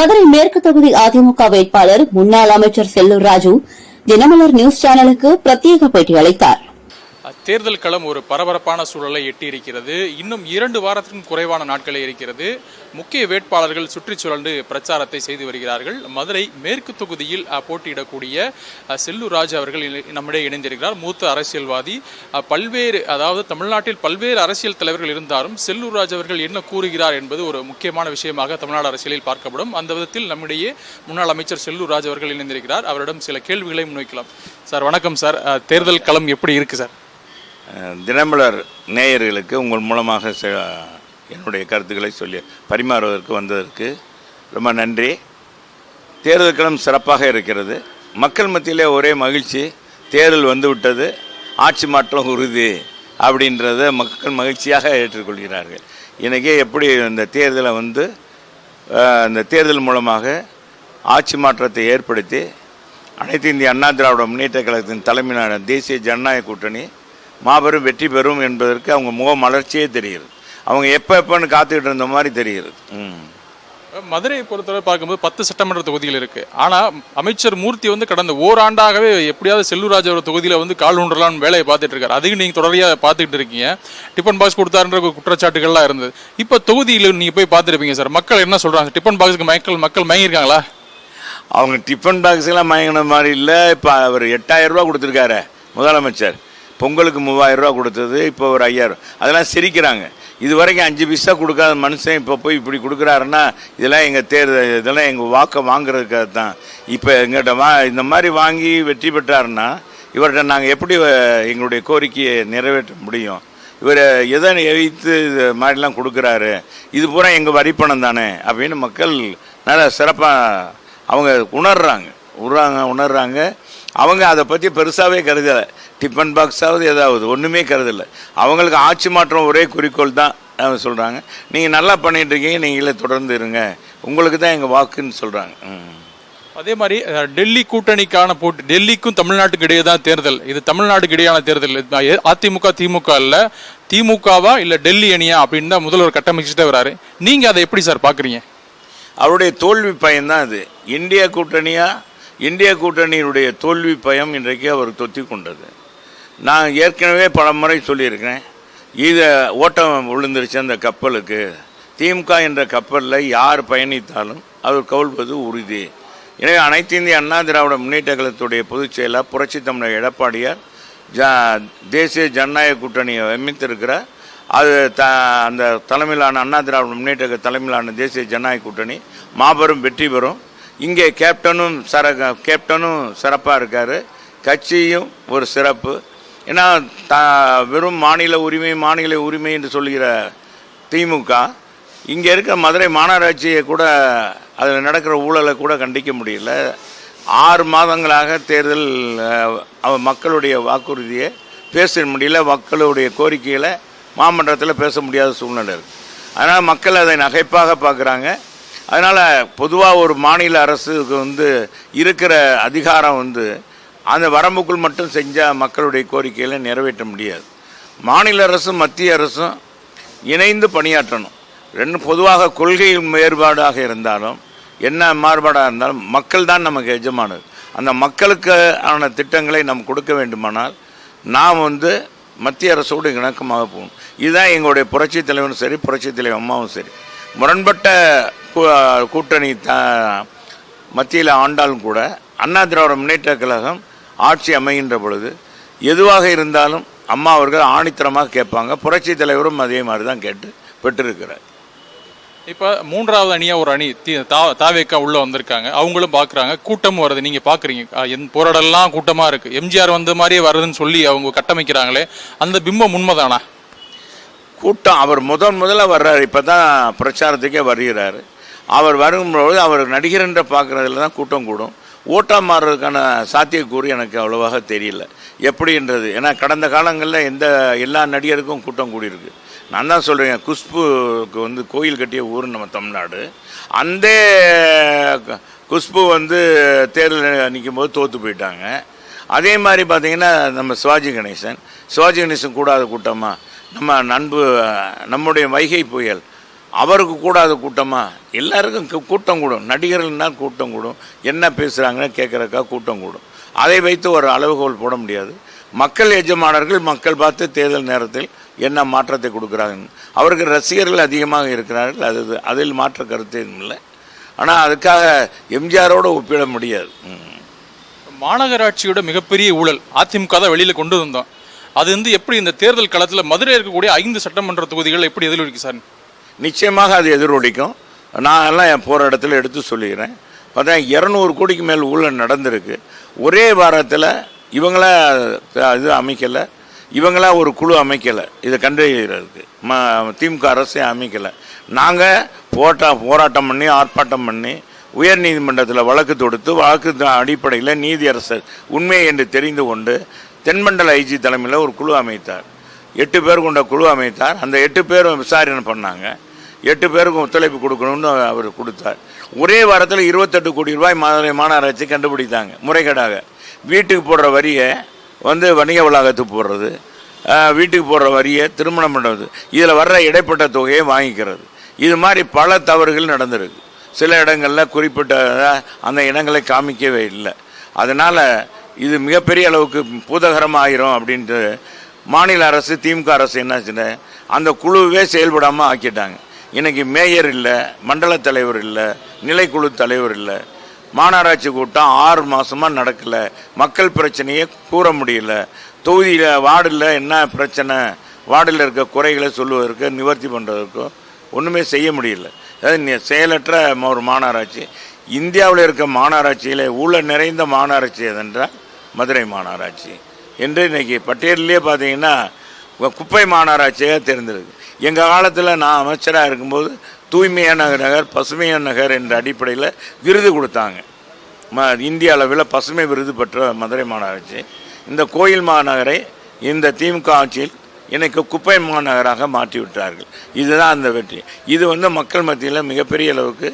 மதுரை மேற்கு தொகுதி அதிமுக வேட்பாளர் முன்னாள் அமைச்சர் செல்லூர் ராஜு தினமலர் நியூஸ் சேனலுக்கு பிரத்யேக பேட்டி அளித்தார். தேர்தல் களம் ஒரு பரபரப்பான சூழலை எட்டியிருக்கிறது. இன்னும் 2 வாரத்திற்கும் குறைவான நாட்களே இருக்கிறது. முக்கிய வேட்பாளர்கள் சுற்றிச் சுழன்று பிரச்சாரத்தை செய்து வருகிறார்கள். மதுரை மேற்கு தொகுதியில் போட்டியிடக்கூடிய செல்லூர் ராஜு அவர்கள் நம்மிடையே இணைந்திருக்கிறார். மூத்த அரசியல்வாதி. அதாவது தமிழ்நாட்டில் பல்வேறு அரசியல் தலைவர்கள் இருந்தாலும் செல்லூர் ராஜு அவர்கள் என்ன கூறுகிறார் என்பது ஒரு முக்கியமான விஷயமாக தமிழ்நாடு அரசியலில் பார்க்கப்படும். அந்த விதத்தில் நம்மிடையே முன்னாள் அமைச்சர் செல்லூர் ராஜு அவர்கள் இணைந்திருக்கிறார். அவரிடம் சில கேள்விகளை முன்வைக்கலாம். சார் வணக்கம் சார். தேர்தல் களம் எப்படி இருக்கு சார்? தினமலர் நேயர்களுக்கு உங்கள் மூலமாக என்னுடைய கருத்துக்களை சொல்லி பரிமாறுவதற்கு வந்ததற்கு ரொம்ப நன்றி. தேர்தல் களம் சிறப்பாக இருக்கிறது. மக்கள் மத்தியிலே ஒரே மகிழ்ச்சி. தேர்தல் வந்துவிட்டது, ஆட்சி மாற்றம் உறுதி அப்படின்றத மக்கள் மகிழ்ச்சியாக ஏற்றுக்கொள்கிறார்கள். இன்றைக்கி எப்படி இந்த தேர்தலை இந்த தேர்தல் மூலமாக ஆட்சி மாற்றத்தை ஏற்படுத்தி அனைத்து இந்திய அண்ணா திராவிட முன்னேற்ற கழகத்தின் தலைமையிலான தேசிய ஜனநாயக கூட்டணி மாபெரும் வெற்றி பெறும் என்பதற்கு அவங்க முக மலர்ச்சியே தெரிகிறது. அவங்க எப்போன்னு காத்துக்கிட்டு இருந்த மாதிரி தெரிகிறது. மதுரையை பொறுத்தவரை பார்க்கும்போது 10 சட்டமன்ற தொகுதிகள் இருக்குது. ஆனால் அமைச்சர் மூர்த்தி கடந்த ஓராண்டாகவே எப்படியாவது செல்லூர் ராஜு ஒரு தொகுதியில் கால் ஊன்றலான்னு வேலையை பார்த்துட்டு இருக்காரு. அதுக்கு நீங்கள் தொடர்ச்சியாக பார்த்துக்கிட்டு இருக்கீங்க. டிஃபன் பாக்ஸ் கொடுத்தாருன்ற குற்றச்சாட்டுகள்லாம் இருந்தது. இப்போ தொகுதியில் நீங்கள் போய் பார்த்துருப்பீங்க சார். மக்கள் என்ன சொல்கிறாங்க? டிஃபன் பாக்ஸுக்கு மக்கள் மயங்கிருக்காங்களா? அவங்க டிஃபன் பாக்ஸெல்லாம் மயங்கின மாதிரி இல்லை. இப்போ அவர் 8000 ரூபா கொடுத்துருக்காரு முதலமைச்சர். பொங்கலுக்கு 3000 ரூபா கொடுத்தது, இப்போ ஒரு 5000. அதெல்லாம் சிரிக்கிறாங்க. இது வரைக்கும் 5 பைசா கொடுக்காத மனுஷன் இப்போ போய் இப்படி கொடுக்குறாருன்னா இதெல்லாம் எங்கள் இதெல்லாம் எங்கள் வாக்கை வாங்குறதுக்காக தான். இப்போ எங்கள்கிட்ட இந்த மாதிரி வாங்கி வெற்றி பெற்றாருன்னா இவர்கிட்ட நாங்கள் எப்படி எங்களுடைய கோரிக்கையை நிறைவேற்ற முடியும்? இவர் எதை வைத்து இது மாதிரிலாம் கொடுக்குறாரு? இது பூரா எங்கள் வரிப்பணம் தானே அப்படின்னு மக்கள் நல்லா சிறப்பாக அவங்க உணர்றாங்க. அவங்க அதை பற்றி பெருசாகவே கருதலை. டிஃபன் பாக்ஸாவது ஏதாவது ஒன்றுமே கருதலை. அவங்களுக்கு ஆட்சி மாற்றம் ஒரே குறிக்கோள் தான் சொல்கிறாங்க. நீங்கள் நல்லா பண்ணிகிட்டு இருக்கீங்க, நீங்களே தொடர்ந்து இருங்க, உங்களுக்கு தான் எங்கள் வாக்குன்னு சொல்கிறாங்க. அதே மாதிரி டெல்லி கூட்டணிக்கான போட்டி, டெல்லிக்கும் தமிழ்நாட்டுக்கு இடையே தான் தேர்தல். இது தமிழ்நாட்டுக்கு இடையான தேர்தல். அதிமுக திமுக இல்லை, திமுகவா இல்லை டெல்லி அணியா அப்படின்னு தான் முதல்வர் கட்டமைச்சுட்டே வராரு. நீங்கள் அதை எப்படி சார் பார்க்குறீங்க? அவருடைய தோல்வி பயம்தான் அது. இந்திய கூட்டணியினுடைய தோல்வி பயம் இன்றைக்கு அவர் தொத்தி கொண்டது. நான் ஏற்கனவே பல முறை சொல்லியிருக்கிறேன். இதை ஓட்டம் விழுந்துருச்சு அந்த கப்பலுக்கு. திமுக என்ற கப்பலில் யார் பயணித்தாலும் அவர் கவிழ்வது உறுதி. எனவே அனைத்து இந்திய அண்ணா திராவிட முன்னேற்ற கழகத்துடைய பொதுச் செயலாளர் புரட்சி தமிழர் எடப்பாடியார் தேசிய ஜனநாயக கூட்டணியை அமைத்திருக்கிறார். அது அந்த தலைமையிலான அண்ணா திராவிட முன்னேற்ற கழக தலைமையிலான தேசிய ஜனநாயக கூட்டணி மாபெரும் வெற்றி பெறும். இங்கே கேப்டனும் சிறப்பாக இருக்கார். கட்சியும் ஒரு சிறப்பு. ஏன்னா வெறும் மாநில உரிமை என்று சொல்கிற திமுக இங்கே இருக்க மதுரை மாநகராட்சியை கூட அதில் நடக்கிற ஊழலை கூட கண்டிக்க முடியல. 6 மாதங்களாக தேர்தல் மக்களுடைய வாக்குறுதியை பேச முடியல. மக்களுடைய கோரிக்கைகளை மாமன்றத்தில் பேச முடியாத சூழ்நிலை இருக்குது. அதனால் மக்கள் அதை நகைப்பாக பார்க்குறாங்க. அதனால் பொதுவாக ஒரு மாநில அரசுக்கு இருக்கிற அதிகாரம் அந்த வரம்புக்குள் மட்டும் செஞ்சால் மக்களுடைய கோரிக்கைகளை நிறைவேற்ற முடியாது. மாநில அரசும் மத்திய அரசும் இணைந்து பணியாற்றணும். பொதுவாக கொள்கையில் வேறுபாடாக இருந்தாலும் என்ன மாறுபாடாக இருந்தாலும் மக்கள் தான் நமக்கு எஜமானது. அந்த மக்களுக்கு ஆன திட்டங்களை நாம் கொடுக்க வேண்டுமானால் நாம் மத்திய அரசோடு இணக்கமாக போகணும். இதுதான் எங்களுடைய புரட்சி தலைவரும் சரி, புரட்சி தலைவர் அம்மாவும் சரி. முரண்பட்ட கூட்டணி மத்தியில் ஆண்டாலும் கூட அண்ணா திராவிட முன்னேற்ற கழகம் ஆட்சி அமைகின்ற பொழுது எதுவாக இருந்தாலும் அம்மா அவர்கள் ஆணித்தரமாக கேட்பாங்க. புரட்சி தலைவரும் அதே மாதிரி தான் கேட்டு பெற்றிருக்கிறார். இப்போ 3வது அணியாக ஒரு அணி தாவேக்கா உள்ளே வந்திருக்காங்க. அவங்களும் பார்க்குறாங்க, கூட்டமும் வருது. நீங்கள் பார்க்குறீங்க போராடலாம் கூட்டமாக இருக்குது. எம்ஜிஆர் வந்த மாதிரியே வருதுன்னு சொல்லி அவங்க கட்டமைக்கிறாங்களே, அந்த பிம்பம் உண்மைதானா? கூட்டம் அவர் முதல்ல வர்றாரு. இப்போ தான் பிரச்சாரத்துக்கே வருகிறார். அவர் வரும்போது அவர் நடிகர் என்ற பார்க்குறதுல தான் கூட்டம் கூடும். ஓட்டாக மாறுறதுக்கான சாத்தியக்கூறு எனக்கு அவ்வளோவாக தெரியல எப்படின்றது. ஏன்னா கடந்த காலங்களில் எல்லா நடிகருக்கும் கூட்டம் கூடியிருக்கு. நான் தான் சொல்கிறேன், குஷ்புக்கு கோயில் கட்டிய ஊர் நம்ம தமிழ்நாடு. அந்த குஷ்பு தேர்தல் நிற்கும் போது தோற்று போயிட்டாங்க. அதே மாதிரி பார்த்திங்கன்னா நம்ம சிவாஜி கணேசன் கூடாத கூட்டமாக நம்முடைய வைகை புயல் அவருக்கு கூடாத கூட்டமா? எல்லாருக்கும் கூட்டம் கூடும். நடிகர்கள்னால் கூட்டம் கூடும், என்ன பேசுகிறாங்கன்னு கேட்குறக்கா கூட்டம் கூடும். அதை வைத்து ஒரு அளவுகோல் போட முடியாது. மக்கள் எஜமானர்கள் மக்கள் பார்த்து தேர்தல் நேரத்தில் என்ன மாற்றத்தை கொடுக்குறாங்க. அவருக்கு ரசிகர்கள் அதிகமாக இருக்கிறார்கள், அதில் மாற்ற கருத்தே இல்லை. ஆனால் அதுக்காக எம்ஜிஆரோடு ஒப்பிட முடியாது. மாநகராட்சியோட மிகப்பெரிய ஊழல் அதிமுக தான் வெளியில் கொண்டு வந்தோம். அது எப்படி இந்த தேர்தல் களத்தில் மதுரை இருக்கக்கூடிய 5 சட்டமன்ற தொகுதிகள் எப்படி எதிரொலிக்கு சார்? நிச்சயமாக அது எதிரொலிக்கும். நான் எல்லாம் என் போகிற இடத்துல எடுத்து சொல்லிக்கிறேன். பார்த்தா 200 கோடிக்கு மேல் ஊழல் நடந்திருக்கு. ஒரே வாரத்தில் இவங்களா இது அமைக்கலை, இவங்களா ஒரு குழு அமைக்கலை, இதை கண்டறிகிறதுக்கு திமுக அரசே அமைக்கலை. நாங்கள் போராட்டம் பண்ணி ஆர்ப்பாட்டம் பண்ணி உயர் நீதிமன்றத்தில் வழக்கு தொடுத்து வழக்கு அடிப்படையில் நீதியரசர் உண்மை என்று தெரிந்து கொண்டு தென்மண்டல ஐஜி தலைமையில் ஒரு குழு அமைத்தார். 8 பேர் கொண்ட குழு அமைத்தார். அந்த 8 பேரும் விசாரணை பண்ணாங்க. 8 பேருக்கும் ஒத்துழைப்பு கொடுக்கணும்னு அவர் கொடுத்தார். ஒரே வாரத்தில் 28 கோடி ரூபாய் மதுரை மாநகராட்சி கண்டுபிடித்தாங்க முறைகேடாக. வீட்டுக்கு போடுற வரியை வணிக வளாகத்துக்கு போடுறது, வீட்டுக்கு போடுற வரியை திருமணம் பண்ணுறது, இதில் வர்ற இடைப்பட்ட தொகையை வாங்கிக்கிறது, இது மாதிரி பல தவறுகள் நடந்திருக்கு. சில இடங்களில் குறிப்பிட்ட அந்த இடங்களை காமிக்கவே இல்லை. அதனால் இது மிகப்பெரிய அளவுக்கு பூதகரமாகிரும் அப்படின்ட்டு மாநில அரசு திமுக அரசு என்னாச்சுன்னு அந்த குழுவே செயல்படாமல் ஆக்கிட்டாங்க. இன்றைக்கி மேயர் இல்லை, மண்டல தலைவர் இல்லை, நிலைக்குழு தலைவர் இல்லை. மாநகராட்சி கூட்டம் 6 மாதமாக நடக்கலை. மக்கள் பிரச்சனையை கூற முடியல. தொகுதியில் வார்டில் என்ன பிரச்சனை, வார்டில் இருக்க குறைகளை சொல்லுவதற்கு நிவர்த்தி பண்ணுறதுக்கோ ஒன்றுமே செய்ய முடியல. அதாவது செயலற்ற ஒரு மாநகராட்சி. இந்தியாவில் இருக்க மாநகராட்சியில் ஊழல் நிறைந்த மாநகராட்சி எதென்றால் மதுரை மாநகராட்சி என்று இன்றைக்கி பட்டியலிலே பார்த்தீங்கன்னா குப்பை மாநகராட்சியாக தேர்ந்தெடுக்கு. எங்கள் காலத்தில் நான் அமைச்சராக இருக்கும்போது தூய்மையான நகர், பசுமையான நகர் என்ற அடிப்படையில் விருது கொடுத்தாங்க. இந்திய அளவில் பசுமை விருது பெற்ற மதுரை மாநகராட்சி. இந்த கோயில் மாநகரை இந்த திமுக ஆட்சியில் இன்னைக்கு குப்பை மாநகராக மாற்றி விட்டார்கள். இதுதான் அந்த வெற்றி. இது மக்கள் மத்தியில் மிகப்பெரிய அளவுக்கு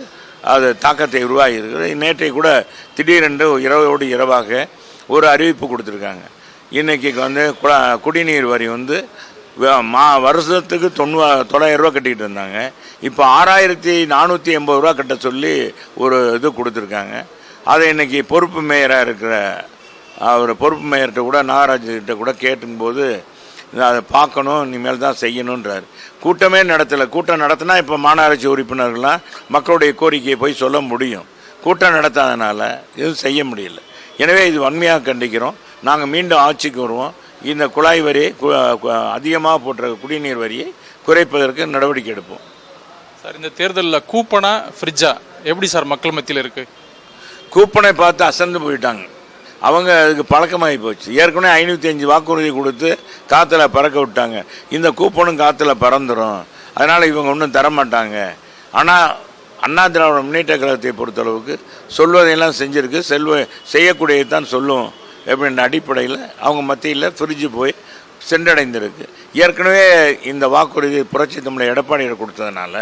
அது தாக்கத்தை உருவாகி இருக்குது. நேற்றை கூட திடீரென்று இரவோடு இரவாக ஒரு அறிவிப்பு கொடுத்துருக்காங்க. இன்றைக்கி குடிநீர் வரி வருஷத்துக்கு 900 ரூபா கட்டிக்கிட்டு இருந்தாங்க. இப்போ 6480 ரூபா கட்ட சொல்லி ஒரு இது கொடுத்துருக்காங்க. அதை இன்றைக்கி பொறுப்பு மேயராக இருக்கிற அவர் பொறுப்பு மேயர்கிட்ட கூட நாகராஜ்கிட்ட கூட கேட்டும்போது அதை பார்க்கணும், இனிமேல் தான் செய்யணுன்றார். கூட்டமே நடத்தலை. கூட்டம் நடத்தினா இப்போ மாநகராட்சி உறுப்பினர்கள்லாம் மக்களுடைய கோரிக்கையை போய் சொல்ல முடியும். கூட்டம் நடத்தாதனால எதுவும் செய்ய முடியல. எனவே இது வன்மையாக கண்டிக்கிறோம். நாங்கள் மீண்டும் ஆட்சிக்கு வருவோம். இந்த குழாய் வரியை அதிகமாக போட்ட குடிநீர் வரியை குறைப்பதற்கு நடவடிக்கை எடுப்போம். சார், இந்த தேர்தலில் கூப்பனா ஃப்ரிட்ஜா எப்படி சார் மக்கள் மத்தியில் இருக்குது? கூப்பனை பார்த்து அசந்து போயிட்டாங்க. அவங்க அதுக்கு பழக்கமாகி போச்சு. ஏற்கனவே 505 வாக்குறுதி கொடுத்து காற்றுல பறக்க விட்டாங்க. இந்த கூப்பனும் காற்றுல பறந்துடும், அதனால் இவங்க ஒன்றும் தரமாட்டாங்க. ஆனால் அண்ணா திராவிட முன்னேற்ற கழகத்தை பொறுத்தளவுக்கு சொல்வதையெல்லாம் செஞ்சுருக்கு, செய்யக்கூடியதான் சொல்லும் அப்படின்ற அடிப்படையில் அவங்க மத்தியில் ஃப்ரிட்ஜு போய் சென்றடைந்திருக்கு. ஏற்கனவே இந்த வாக்குறுதி புரட்சி தமிழர் எடப்பாடியில் கொடுத்ததுனால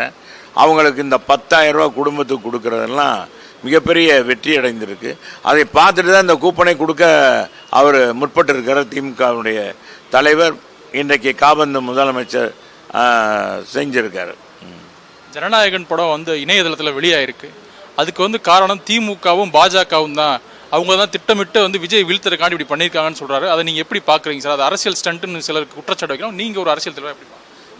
அவங்களுக்கு இந்த 10,000 ரூபா குடும்பத்துக்கு கொடுக்குறதெல்லாம் மிகப்பெரிய வெற்றி அடைந்திருக்கு. அதை பார்த்துட்டு தான் இந்த கூப்பனை கொடுக்க அவர் முற்பட்டு இருக்கிற திமுகவுடைய தலைவர் இன்றைக்கு காபந்து முதலமைச்சர் செஞ்சிருக்காரு. ஜனநாயகன் படம் இணையதளத்தில் வெளியாயிருக்கு. அதுக்கு காரணம் திமுகவும் பாஜகவும் தான். அவங்க தான் திட்டமிட்டு விஜய் வீழ்த்துறதுக்காண்டி இப்படி பண்ணியிருக்காங்கன்னு சொல்கிறாரு. அதை நீங்கள் எப்படி பார்க்குறீங்க சார்? அது அரசியல் ஸ்டண்ட்டுன்னு சிலருக்கு குற்றச்சாட்டு வைக்கலாம். நீங்கள் ஒரு அரசியல் தலைவர் எப்படி?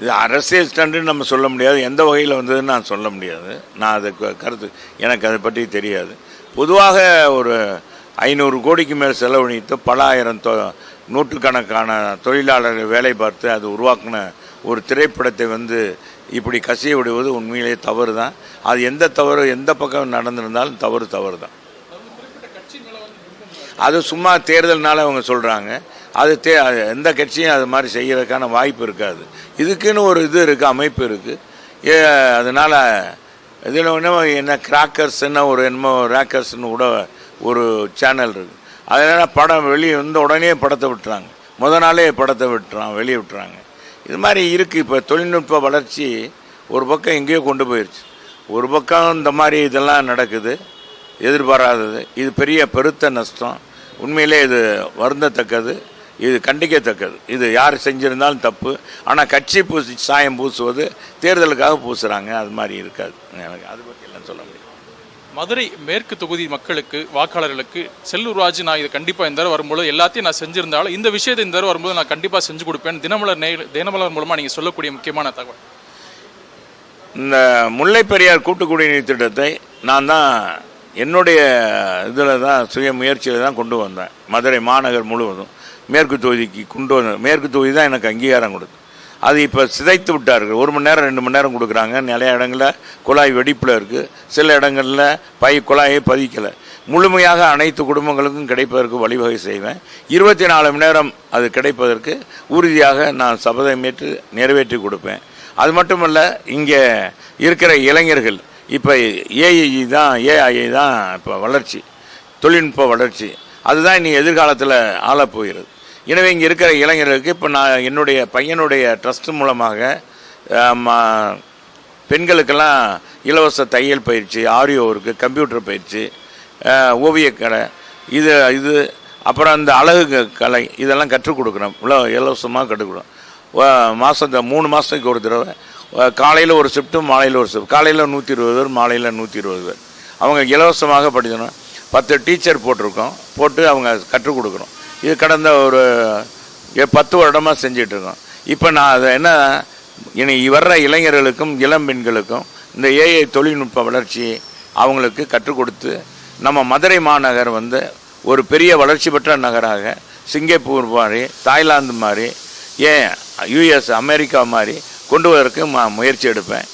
இது அரசியல் ஸ்டண்ட்டுன்னு நம்ம சொல்ல முடியாது. எந்த வகையில் வந்ததுன்னு நான் சொல்ல முடியாது. நான் அது கருத்து எனக்கு அதை பற்றி தெரியாது. பொதுவாக ஒரு 500 கோடிக்கு மேல் செலவழித்து பல ஆயிரம் நூற்றுக்கணக்கான தொழிலாளர்கள் வேலை பார்த்து அது உருவாக்கின ஒரு திரைப்படத்தை இப்படி கசிய விடுவது உண்மையிலேயே தவறு தான். அது எந்த பக்கம் நடந்திருந்தாலும் தவறு தான். அது சும்மா தேர்தல்னால அவங்க சொல்கிறாங்க. அது எந்த கட்சியும் அது மாதிரி செய்கிறதுக்கான வாய்ப்பு இருக்காது. இதுக்குன்னு ஒரு இது இருக்குது, அமைப்பு இருக்குது. அதனால் இதில் என்ன கிராக்கர்ஸ்ன்னு ஒரு என்னமோ ரேக்கர்ஸ்ன்னு கூட ஒரு சேனல் இருக்குது. அதனால் படம் வெளியே உடனே படத்தை விட்டுறாங்க, நாளே படத்தை வெளியே விட்டுறாங்க. இது மாதிரி இருக்குது. இப்போ தொழில்நுட்ப வளர்ச்சி ஒரு பக்கம் எங்கேயோ கொண்டு போயிடுச்சு. ஒரு பக்கம் இந்த மாதிரி இதெல்லாம் நடக்குது, எதிர்பாராதது. இது பெருத்த நஷ்டம். உண்மையிலே இது வருந்தத்தக்கது. இது கண்டிக்கத்தக்கது. இது யார் செஞ்சிருந்தாலும் தப்பு. ஆனால் கட்சி சாயம் பூசுவது தேர்தலுக்காக பூசுகிறாங்க, அது மாதிரி இருக்காது. எனக்கு அதை பற்றி எல்லாம் சொல்ல முடியும். மதுரை மேற்கு தொகுதி மக்களுக்கு, வாக்காளர்களுக்கு செல்லூர் ராஜு நான் இது கண்டிப்பாக இந்த தடவை வரும்போது எல்லாத்தையும் நான் செஞ்சிருந்தாலும் இந்த விஷயத்தை இந்த தடவை வரும்போது நான் கண்டிப்பாக செஞ்சு கொடுப்பேன். தினமலர் மூலமாக நீங்கள் சொல்லக்கூடிய முக்கியமான தகவல். இந்த முல்லை பெரியார் கூட்டு குடிநீர் திட்டத்தை நான் தான் என்னுடைய இதில் தான் சுய முயற்சியில் தான் கொண்டு வந்தேன். மதுரை மாநகர் முழுவதும் மேற்கு தொகுதிக்கு கொண்டு வந்தேன். மேற்கு தொகுதி தான் எனக்கு அங்கீகாரம் கொடுத்து. அது இப்போ சிதைத்து விட்டார்கள். 1 மணி நேரம் 2 மணி நேரம் கொடுக்குறாங்க. நிறைய இடங்களில் குழாய் வெடிப்பில் இருக்குது. சில இடங்களில் குழாயை பதிக்கலை. முழுமையாக அனைத்து குடும்பங்களுக்கும் கிடைப்பதற்கு வழிவகை செய்வேன். 24 மணி நேரம் அது கிடைப்பதற்கு உறுதியாக நான் சபதம் ஏற்று நிறைவேற்றி கொடுப்பேன். அது மட்டுமல்ல, இங்கே இருக்கிற இளைஞர்கள் இப்போ ஏஐ தான் இப்போ வளர்ச்சி, தொழில்நுட்ப வளர்ச்சி, அதுதான் இனி எதிர்காலத்தில் ஆளப் போகிறது. எனவே இங்கே இருக்கிற இளைஞர்களுக்கு இப்போ நான் என்னுடைய பையனுடைய ட்ரஸ்ட் மூலமாக பெண்களுக்கெல்லாம் இலவச தையல் பயிற்சி, ஆரியோ ஒர்க்கு, கம்ப்யூட்டர் பயிற்சி, ஓவியக்கலை, இது அப்புறம் அந்த அழகு கலை இதெல்லாம் கற்றுக் கொடுக்குறோம். இலவசமாக கற்றுக் கொடுக்குறோம். மாதத்தை 3 மாதத்துக்கு ஒரு தடவை காலையில் ஒரு ஷிஃப்ட்டு, மாலையில் ஒரு ஷிஃப்ட். காலையில் 120 பேர், மாலையில் 120 பேர். அவங்க இலவசமாக படிக்கணும். 10 டீச்சர் போட்டு அவங்க கற்றுக் கொடுக்குறோம். இது கடந்த ஒரு 10 வருடமாக செஞ்சிட்ருக்கோம். இப்போ நான் அதை இனி வர்ற இளைஞர்களுக்கும் இளம் பெண்களுக்கும் இந்த ஏஐ தொழில்நுட்ப வளர்ச்சி அவங்களுக்கு கற்றுக் கொடுத்து நம்ம மதுரை மாநகர் ஒரு பெரிய வளர்ச்சி பெற்ற நகராக சிங்கப்பூர் மாதிரி, தாய்லாந்து மாதிரி, யுஎஸ், அமெரிக்கா மாதிரி கொண்டு வருவதற்கு முயற்சி எடுப்பேன்.